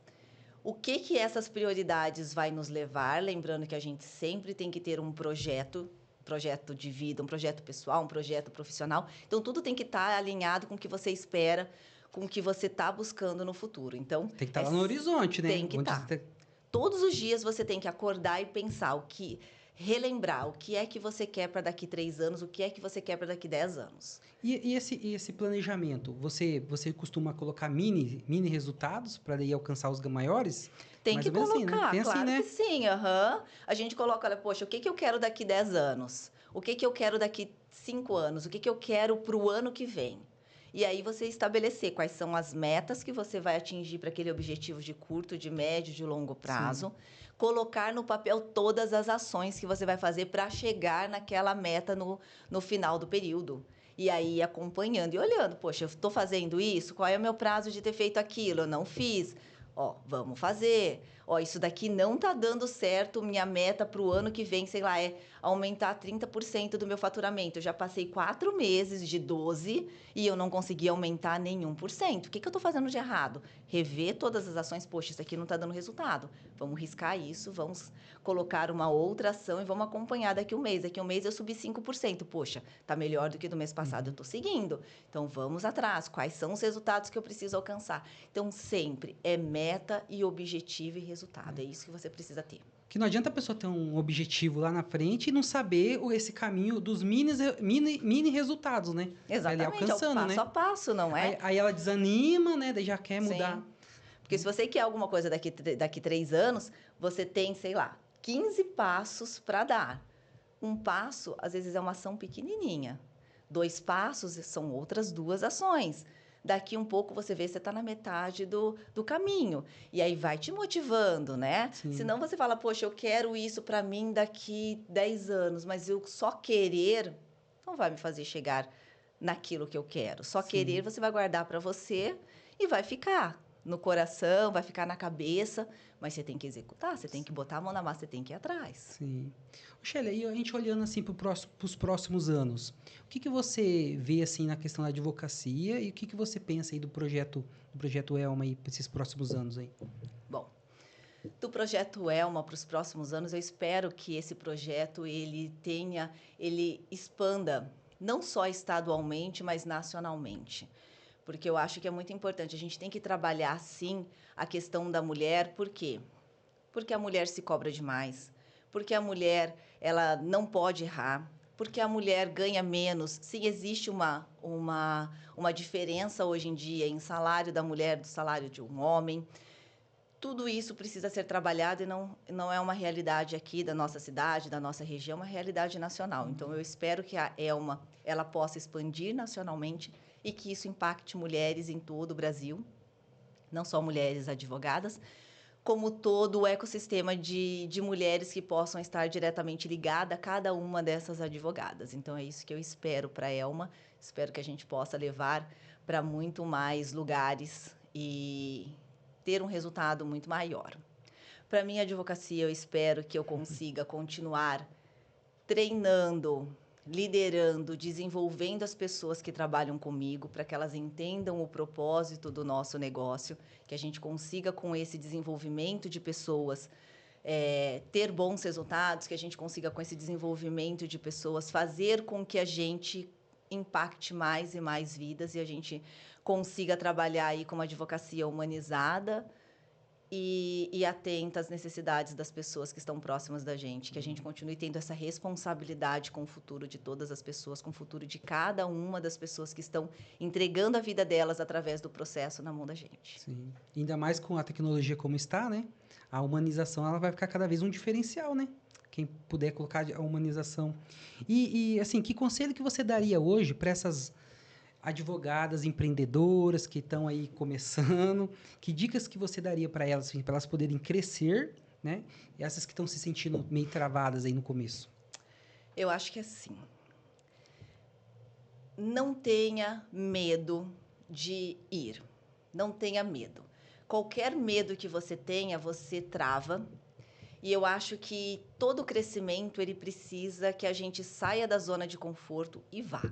o que essas prioridades vai nos levar, lembrando que a gente sempre tem que ter um projeto de vida, um projeto pessoal, um projeto profissional. Então, tudo tem que estar alinhado com o que você espera, com o que você está buscando no futuro. Então, tem que estar lá no horizonte, né? Tem que estar. Todos os dias você tem que acordar e pensar relembrar o que é que você quer para daqui 3 anos, o que é que você quer para daqui 10 anos. E esse planejamento, você costuma colocar mini resultados para daí alcançar os maiores? Tem que colocar, assim, né? Tem claro assim, né? que sim. A gente coloca, olha, poxa, o que eu quero daqui 10 anos? O que eu quero daqui 5 anos? O que eu quero para o ano que vem? E aí você estabelecer quais são as metas que você vai atingir para aquele objetivo de curto, de médio, de longo prazo. Sim. Colocar no papel todas as ações que você vai fazer para chegar naquela meta no final do período. E aí acompanhando e olhando, poxa, eu estou fazendo isso? Qual é o meu prazo de ter feito aquilo? Eu não fiz. Vamos fazer. Isso daqui não está dando certo, minha meta para o ano que vem, sei lá, é aumentar 30% do meu faturamento. Eu já passei 4 meses de 12 e eu não consegui aumentar nenhum por cento. O que eu estou fazendo de errado? Rever todas as ações. Poxa, isso aqui não está dando resultado. Vamos riscar isso, vamos colocar uma outra ação e vamos acompanhar daqui um mês. Daqui um mês eu subi 5%. Poxa, está melhor do que do mês passado, eu estou seguindo. Então, vamos atrás. Quais são os resultados que eu preciso alcançar? Então, sempre é meta e objetivo e resultado. É isso que você precisa ter. Que não adianta a pessoa ter um objetivo lá na frente e não saber esse caminho dos mini resultados, né? Exatamente, alcançando, é o passo a passo, não é? Aí ela desanima, né? Daí já quer mudar. Sim. Porque se você quer alguma coisa daqui 3 anos, você tem, sei lá, 15 passos para dar. Um passo, às vezes, é uma ação pequenininha. 2 passos são outras 2 ações. Daqui um pouco você vê, você está na metade do caminho. E aí vai te motivando, né? Sim. Senão você fala, poxa, eu quero isso para mim daqui 10 anos, mas eu só querer não vai me fazer chegar naquilo que eu quero. Só Sim. querer você vai guardar para você e vai ficar. no coração, vai ficar na cabeça, mas você tem que executar, você tem que botar a mão na massa, você tem que ir atrás. Sim. Shelly, aí a gente olhando assim para os próximos anos, o que que você vê assim na questão da advocacia e o que que você pensa aí do projeto Elma aí para esses próximos anos aí? Bom, do projeto Elma para os próximos anos, eu espero que esse projeto ele expanda não só estadualmente, mas nacionalmente. Porque eu acho que é muito importante. A gente tem que trabalhar, sim, a questão da mulher. Por quê? Porque a mulher se cobra demais. Porque a mulher ela não pode errar. Porque a mulher ganha menos. Sim, existe uma diferença hoje em dia em salário da mulher do salário de um homem. Tudo isso precisa ser trabalhado e não é uma realidade aqui da nossa cidade, da nossa região, é uma realidade nacional. Então, eu espero que a Elma ela possa expandir nacionalmente e que isso impacte mulheres em todo o Brasil, não só mulheres advogadas, como todo o ecossistema de mulheres que possam estar diretamente ligadas a cada uma dessas advogadas. Então, é isso que eu espero para a Elma. Espero que a gente possa levar para muito mais lugares e ter um resultado muito maior. Para minha advocacia, eu espero que eu consiga continuar treinando, liderando, desenvolvendo as pessoas que trabalham comigo para que elas entendam o propósito do nosso negócio, que a gente consiga, com esse desenvolvimento de pessoas, ter bons resultados, que a gente consiga, com esse desenvolvimento de pessoas, fazer com que a gente impacte mais e mais vidas e a gente consiga trabalhar aí com uma advocacia humanizada e atenta às necessidades das pessoas que estão próximas da gente, que a gente continue tendo essa responsabilidade com o futuro de todas as pessoas, com o futuro de cada uma das pessoas que estão entregando a vida delas através do processo na mão da gente. Sim. Ainda mais com a tecnologia como está, né? A humanização ela vai ficar cada vez um diferencial, né? Quem puder colocar a humanização. Assim, que conselho que você daria hoje para essas advogadas, empreendedoras que estão aí começando? Que dicas que você daria para elas, assim, para elas poderem crescer, né? E essas que estão se sentindo meio travadas aí no começo? Eu acho que assim, não tenha medo de ir. Não tenha medo. Qualquer medo que você tenha, você trava. E eu acho que todo crescimento, ele precisa que a gente saia da zona de conforto e vá.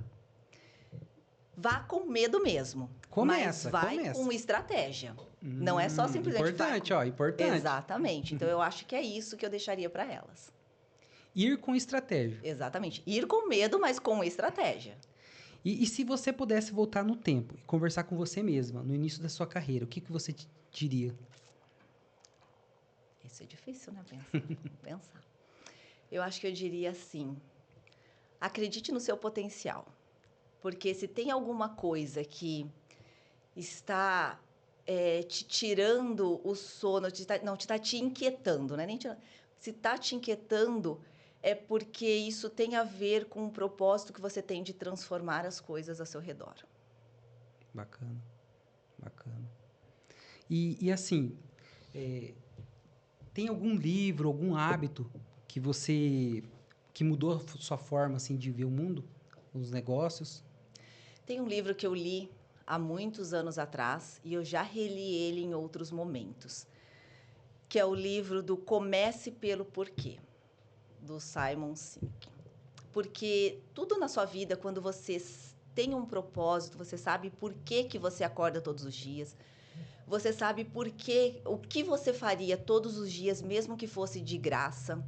Vá com medo mesmo, mas vai com estratégia. Não é só simplesmente importante, ó, importante. Exatamente. Então, eu acho que é isso que eu deixaria para elas. Ir com estratégia. Exatamente. Ir com medo, mas com estratégia. E se você pudesse voltar no tempo e conversar com você mesma no início da sua carreira, o que que você diria? Isso é difícil, né? Pensar. Eu acho que eu diria assim: acredite no seu potencial. Porque se tem alguma coisa que está te tirando o sono, não, está te inquietando, né? Se está te inquietando, é porque isso tem a ver com o propósito que você tem de transformar as coisas ao seu redor. Bacana, bacana. E assim, tem algum livro, algum hábito que mudou a sua forma assim de ver o mundo, os negócios? Tem um livro que eu li há muitos anos atrás e eu já reli ele em outros momentos, que é o livro do Comece pelo Porquê, do Simon Sinek. Porque tudo na sua vida, quando você tem um propósito, você sabe por que que você acorda todos os dias, você sabe o que você faria todos os dias, mesmo que fosse de graça.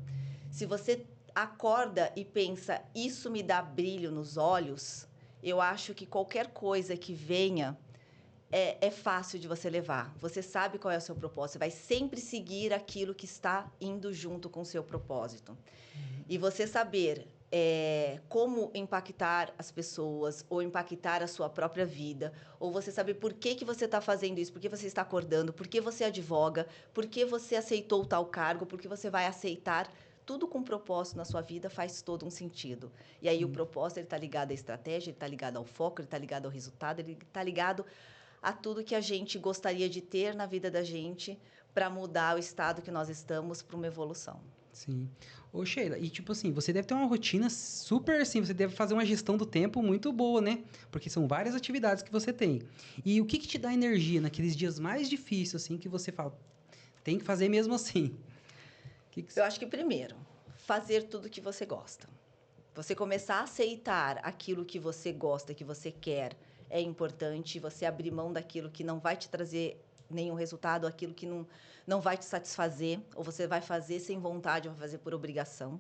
Se você acorda e pensa, isso me dá brilho nos olhos, eu acho que qualquer coisa que venha é fácil de você levar. Você sabe qual é o seu propósito, você vai sempre seguir aquilo que está indo junto com o seu propósito. E você saber como impactar as pessoas, ou impactar a sua própria vida, ou você saber por que que você está fazendo isso, por que você está acordando, por que você advoga, por que você aceitou tal cargo, por que você vai aceitar, tudo com propósito na sua vida faz todo um sentido. E aí o propósito está ligado à estratégia, ele está ligado ao foco, ele está ligado ao resultado, ele está ligado a tudo que a gente gostaria de ter na vida da gente para mudar o estado que nós estamos para uma evolução. Sim. Ô, Sheila, e tipo assim, você deve ter uma rotina super assim, você deve fazer uma gestão do tempo muito boa, né? Porque são várias atividades que você tem. E o que te dá energia naqueles dias mais difíceis, assim, que você fala, tem que fazer mesmo assim? Eu acho que, primeiro, fazer tudo que você gosta. Você começar a aceitar aquilo que você gosta, que você quer, é importante. Você abrir mão daquilo que não vai te trazer nenhum resultado, aquilo que não vai te satisfazer, ou você vai fazer sem vontade, ou vai fazer por obrigação.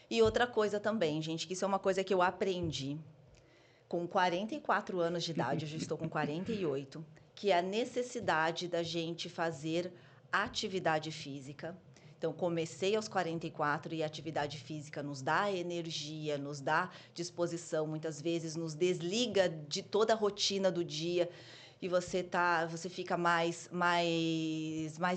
E outra coisa também, gente, que isso é uma coisa que eu aprendi com 44 anos de idade, eu já estou com 48, que é a necessidade da gente fazer atividade física. Então, comecei aos 44 e a atividade física nos dá energia, nos dá disposição, muitas vezes nos desliga de toda a rotina do dia e você fica mais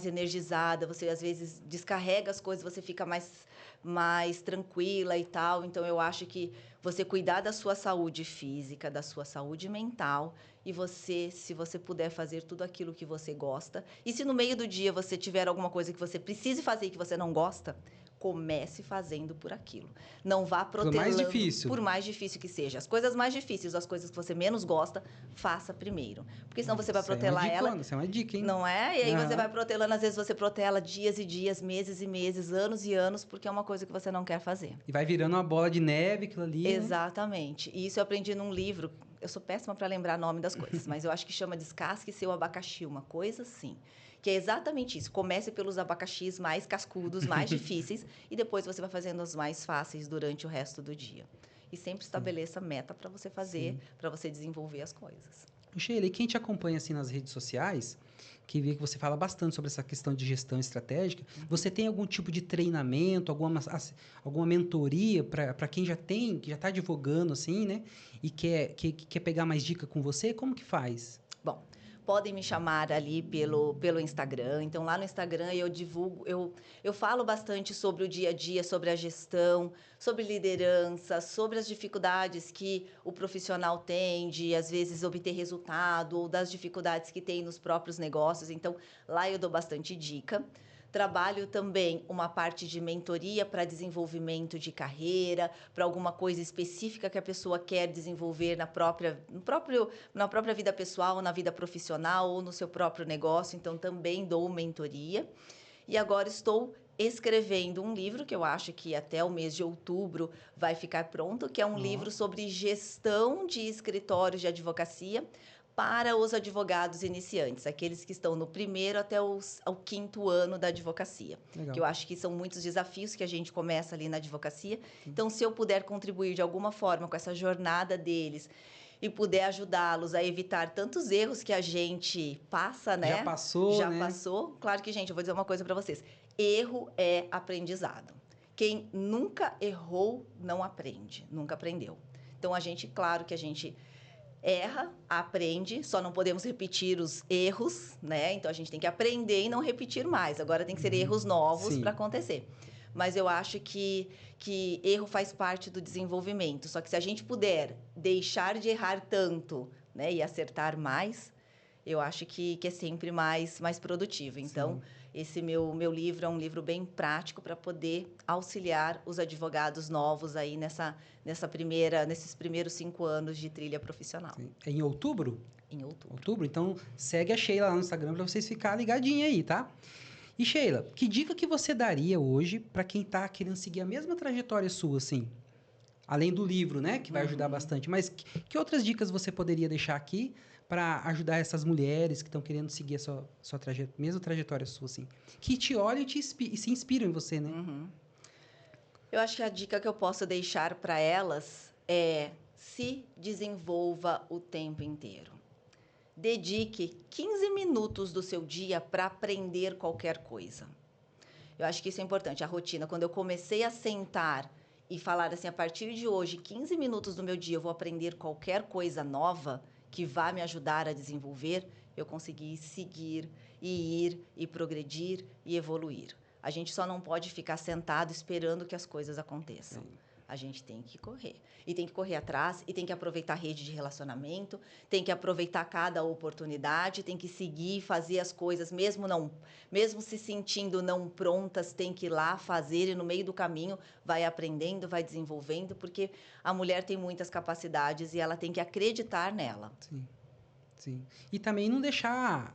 energizada, você às vezes descarrega as coisas, você fica mais tranquila e tal. Então, eu acho que você cuidar da sua saúde física, da sua saúde mental e você, se você puder fazer tudo aquilo que você gosta. E se no meio do dia você tiver alguma coisa que você precise fazer e que você não gosta, comece fazendo por aquilo. Não vá Pelo mais protelando, difícil. por mais difícil que seja. As coisas mais difíceis, as coisas que você menos gosta, faça primeiro. Porque senão você vai Isso aí é uma protelar ela, dicona, isso é uma dica, hein? não é? E aí você Aham. vai protelando, às vezes você protela dias e dias, meses e meses, anos e anos, porque é uma coisa que você não quer fazer. E vai virando uma bola de neve aquilo ali, né? Exatamente. E isso eu aprendi num livro. Eu sou péssima para lembrar o nome das coisas, mas eu acho que chama Descasque Seu Abacaxi, uma coisa assim. Que é exatamente isso. Comece pelos abacaxis mais cascudos, mais difíceis, e depois você vai fazendo os mais fáceis durante o resto do dia. E sempre estabeleça meta para você fazer, Sim. para você desenvolver as coisas. O Sheila, e quem te acompanha assim nas redes sociais, que vê que você fala bastante sobre essa questão de gestão estratégica, você tem algum tipo de treinamento, alguma mentoria para quem já tem, que já está advogando assim, né? E quer pegar mais dica com você? Como que faz? Bom, podem me chamar ali pelo Instagram. Então, lá no Instagram eu divulgo, eu falo bastante sobre o dia a dia, sobre a gestão, sobre liderança, sobre as dificuldades que o profissional tem de, às vezes, obter resultado, ou das dificuldades que tem nos próprios negócios. Então, lá eu dou bastante dica. Trabalho também uma parte de mentoria para desenvolvimento de carreira, para alguma coisa específica que a pessoa quer desenvolver na própria vida pessoal, na vida profissional ou no seu próprio negócio. Então, também dou mentoria. E agora estou escrevendo um livro que eu acho que até o mês de outubro vai ficar pronto, que é um livro sobre gestão de escritórios de advocacia para os advogados iniciantes, aqueles que estão no primeiro até o quinto ano da advocacia. Legal. Que eu acho que são muitos desafios que a gente começa ali na advocacia. Então, se eu puder contribuir de alguma forma com essa jornada deles e puder ajudá-los a evitar tantos erros que a gente passa, né? Já passou, Já né? passou. Claro que, gente, eu vou dizer uma coisa para vocês. Erro é aprendizado. Quem nunca errou não aprende, nunca aprendeu. Então, claro que a gente erra, aprende, só não podemos repetir os erros, né? Então a gente tem que aprender e não repetir mais. Agora tem que ser erros novos para Sim. acontecer. Mas eu acho que erro faz parte do desenvolvimento. Só que se a gente puder deixar de errar tanto, né, e acertar mais, eu acho que é sempre mais produtivo. Então, esse meu livro é um livro bem prático para poder auxiliar os advogados novos aí nesses primeiros 5 anos de trilha profissional. Sim. É em outubro? Em outubro. Outubro? Então, segue a Sheila lá no Instagram para vocês ficarem ligadinhos aí, tá? E Sheila, que dica que você daria hoje para quem tá querendo seguir a mesma trajetória sua, assim? Além do livro, né, que vai ajudar bastante. Mas que outras dicas você poderia deixar aqui para ajudar essas mulheres que estão querendo seguir a sua mesma trajetória sua, assim? Que te olham e se inspiram em você, né? Eu acho que a dica que eu posso deixar para elas é: se desenvolva o tempo inteiro. Dedique 15 minutos do seu dia para aprender qualquer coisa. Eu acho que isso é importante. A rotina, quando eu comecei a sentar e falar assim, a partir de hoje, 15 minutos do meu dia, eu vou aprender qualquer coisa nova que vá me ajudar a desenvolver, eu consegui seguir e ir e progredir e evoluir. A gente só não pode ficar sentado esperando que as coisas aconteçam. A gente tem que correr. E tem que correr atrás, e tem que aproveitar a rede de relacionamento, tem que aproveitar cada oportunidade, tem que seguir, fazer as coisas, mesmo se sentindo não prontas, tem que ir lá fazer, e no meio do caminho vai aprendendo, vai desenvolvendo, porque a mulher tem muitas capacidades e ela tem que acreditar nela. Sim, sim. E também não deixar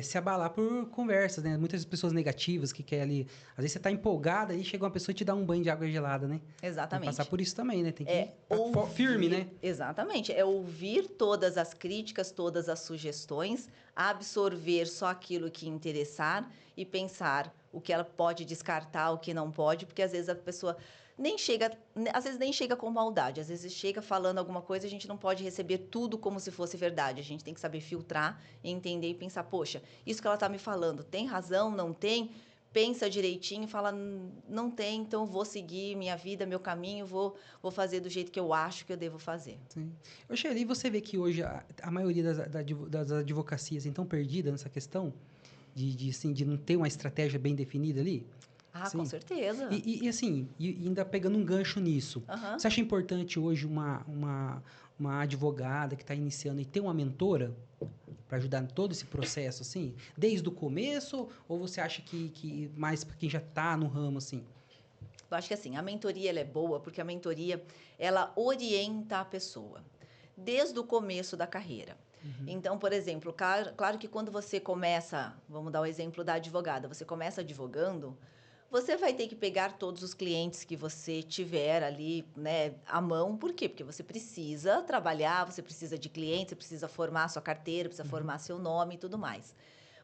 se abalar por conversas, né? Muitas pessoas negativas que querem ali... Às vezes você tá empolgada e chega uma pessoa e te dá um banho de água gelada, né? Tem que Exatamente. passar por isso também, né? Tem que ir Ouvir, firme, né? exatamente. É ouvir todas as críticas, todas as sugestões, absorver só aquilo que interessar e pensar o que ela pode descartar, o que não pode, porque às vezes a pessoa às vezes nem chega com maldade, às vezes chega falando alguma coisa, a gente não pode receber tudo como se fosse verdade. A gente tem que saber filtrar, entender e pensar, poxa, isso que ela está me falando, tem razão, não tem? Pensa direitinho e fala, não tem, então vou seguir minha vida, meu caminho, vou fazer do jeito que eu acho que eu devo fazer. Sim. Ô, Shelly, você vê que hoje a maioria das advocacias estão perdidas nessa questão assim, de não ter uma estratégia bem definida ali? Ah, com Sim. certeza. E ainda pegando um gancho nisso, Uhum. você acha importante hoje uma advogada que está iniciando e ter uma mentora para ajudar em todo esse processo, assim? Desde o começo? Ou você acha que mais para quem já está no ramo, assim? Eu acho que assim, a mentoria ela é boa porque a mentoria ela orienta a pessoa desde o começo da carreira. Então, por exemplo, claro que quando você começa, vamos dar o exemplo da advogada, você começa advogando, você vai ter que pegar todos os clientes que você tiver ali, né, à mão. Por quê? Porque você precisa trabalhar, você precisa de clientes, você precisa formar a sua carteira, precisa formar seu nome e tudo mais.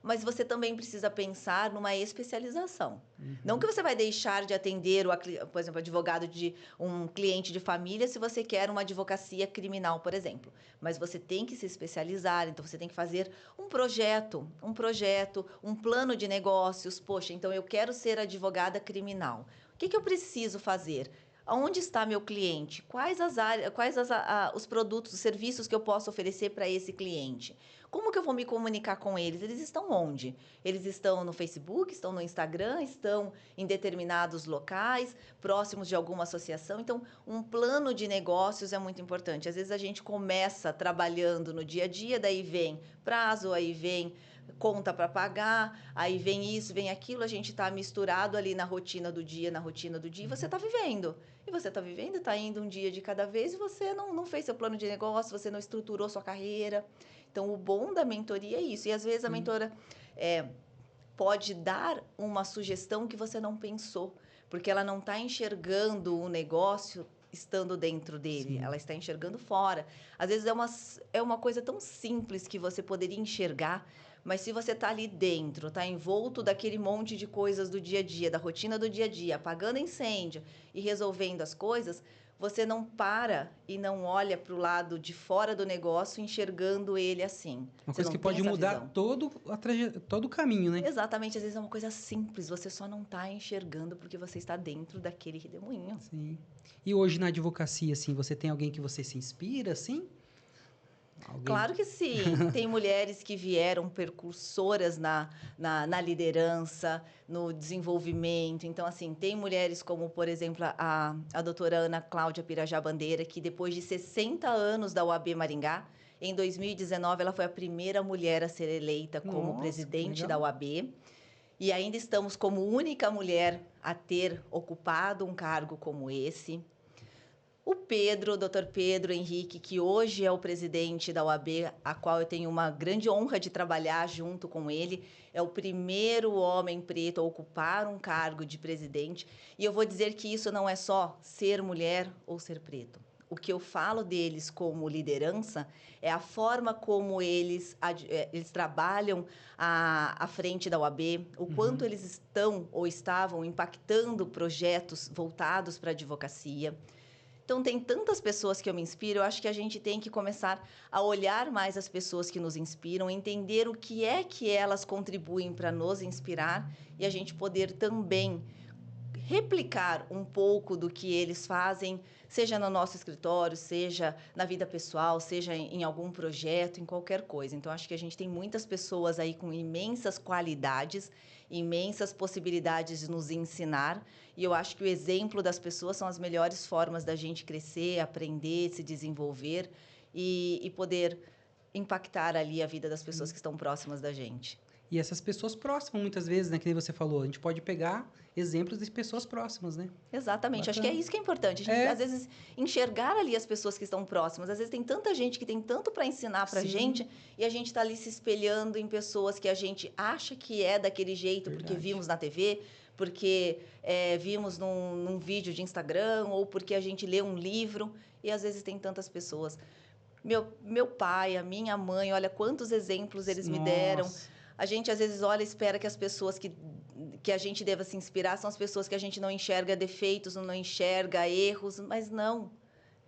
Mas você também precisa pensar numa especialização. Não que você vai deixar de atender, por exemplo, advogado de um cliente de família se você quer uma advocacia criminal, por exemplo. Mas você tem que se especializar, então você tem que fazer um projeto, um plano de negócios. Poxa, então eu quero ser advogada criminal. O que eu preciso fazer? Onde está meu cliente? Quais as áreas, os produtos, os serviços que eu posso oferecer para esse cliente? Como que eu vou me comunicar com eles? Eles estão onde? Eles estão no Facebook, estão no Instagram, estão em determinados locais, próximos de alguma associação. Então, um plano de negócios é muito importante. Às vezes a gente começa trabalhando no dia a dia, daí vem prazo, aí vem conta para pagar, aí vem isso, vem aquilo, a gente está misturado ali na rotina do dia, e você está vivendo. E você está vivendo, está indo um dia de cada vez e você não fez seu plano de negócio, você não estruturou sua carreira. Então, o bom da mentoria é isso. E, às vezes, a mentora pode dar uma sugestão que você não pensou, porque ela não está enxergando o negócio estando dentro dele, ela está enxergando fora. Às vezes, é uma coisa tão simples que você poderia enxergar, mas se você está ali dentro, está envolto daquele monte de coisas do dia a dia, da rotina do dia a dia, apagando incêndio e resolvendo as coisas, você não para e não olha para o lado de fora do negócio enxergando ele assim. Uma Você coisa não que tem pode essa mudar visão. todo o caminho, né? Exatamente, às vezes é uma coisa simples, você só não está enxergando porque você está dentro daquele redemoinho. Sim. E hoje na advocacia, assim, você tem alguém que você se inspira, assim? Alguém? Claro que sim. Tem mulheres que vieram percursoras na liderança, no desenvolvimento. Então, assim, tem mulheres como, por exemplo, a doutora Ana Cláudia Pirajá Bandeira, que depois de 60 anos da UAB Maringá, em 2019, ela foi a primeira mulher a ser eleita como Nossa, que presidente da legal. UAB. E ainda estamos como única mulher a ter ocupado um cargo como esse. O Dr. Pedro Henrique, que hoje é o presidente da UAB, a qual eu tenho uma grande honra de trabalhar junto com ele, é o primeiro homem preto a ocupar um cargo de presidente. E eu vou dizer que isso não é só ser mulher ou ser preto. O que eu falo deles como liderança é a forma como eles trabalham à frente da UAB, o quanto eles estão ou estavam impactando projetos voltados para a advocacia. Então, tem tantas pessoas que eu me inspiro, eu acho que a gente tem que começar a olhar mais as pessoas que nos inspiram, entender o que é que elas contribuem para nos inspirar e a gente poder também replicar um pouco do que eles fazem, seja no nosso escritório, seja na vida pessoal, seja em algum projeto, em qualquer coisa. Então, acho que a gente tem muitas pessoas aí com imensas qualidades, imensas possibilidades de nos ensinar, e eu acho que o exemplo das pessoas são as melhores formas da gente crescer, aprender, se desenvolver e poder impactar ali a vida das pessoas que estão próximas da gente. E essas pessoas próximas, muitas vezes, né? Que nem você falou, a gente pode pegar exemplos de pessoas próximas, né? Exatamente. Acho que Bacana. é isso que é importante. A gente, às vezes, enxergar ali as pessoas que estão próximas. Às vezes, tem tanta gente que tem tanto para ensinar para a Sim. gente e a gente está ali se espelhando em pessoas que a gente acha que é daquele jeito porque Verdade. vimos na TV, porque vimos num vídeo de Instagram ou porque a gente lê um livro. E, às vezes, tem tantas pessoas. Meu pai, a minha mãe, olha quantos exemplos eles me deram. Nossa. A gente, às vezes, olha e espera que as pessoas que a gente deva se inspirar são as pessoas que a gente não enxerga defeitos, não enxerga erros, mas não.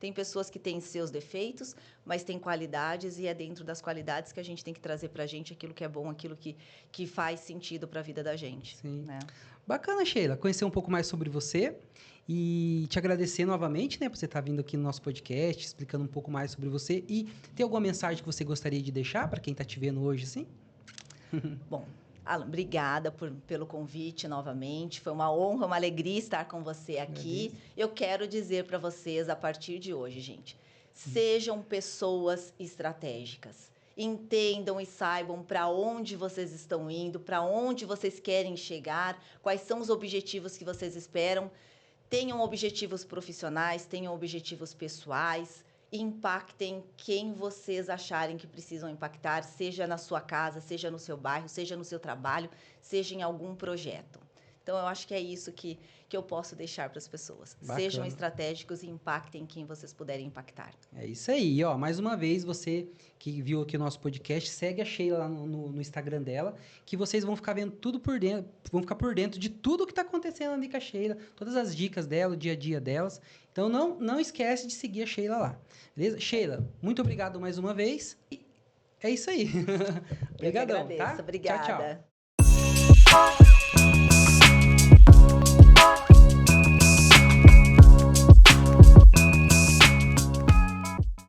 Tem pessoas que têm seus defeitos, mas têm qualidades, e é dentro das qualidades que a gente tem que trazer para a gente aquilo que é bom, aquilo que faz sentido para a vida da gente. Sim. Né? Bacana, Sheila, conhecer um pouco mais sobre você e te agradecer novamente, né, por você estar vindo aqui no nosso podcast, explicando um pouco mais sobre você. E tem alguma mensagem que você gostaria de deixar para quem está te vendo hoje, assim? Bom, Alan, obrigada pelo convite novamente. Foi uma honra, uma alegria estar com você aqui. Eu quero dizer para vocês, a partir de hoje, gente, sejam pessoas estratégicas. Entendam e saibam para onde vocês estão indo, para onde vocês querem chegar, quais são os objetivos que vocês esperam. Tenham objetivos profissionais, tenham objetivos pessoais. Impactem quem vocês acharem que precisam impactar, seja na sua casa, seja no seu bairro, seja no seu trabalho, seja em algum projeto. Então, eu acho que é isso que eu posso deixar para as pessoas. Bacana. Sejam estratégicos e impactem quem vocês puderem impactar. É isso aí, ó. Mais uma vez, você que viu aqui o nosso podcast, segue a Sheila lá no Instagram dela, que vocês vão ficar vendo tudo por dentro, vão ficar por dentro de tudo que está acontecendo ali com a Sheila, todas as dicas dela, o dia a dia delas. Então, não esquece de seguir a Sheila lá, beleza? Sheila, muito obrigado mais uma vez. E é isso aí. Obrigadão, Eu que agradeço. tá? Obrigada. Tchau, tchau.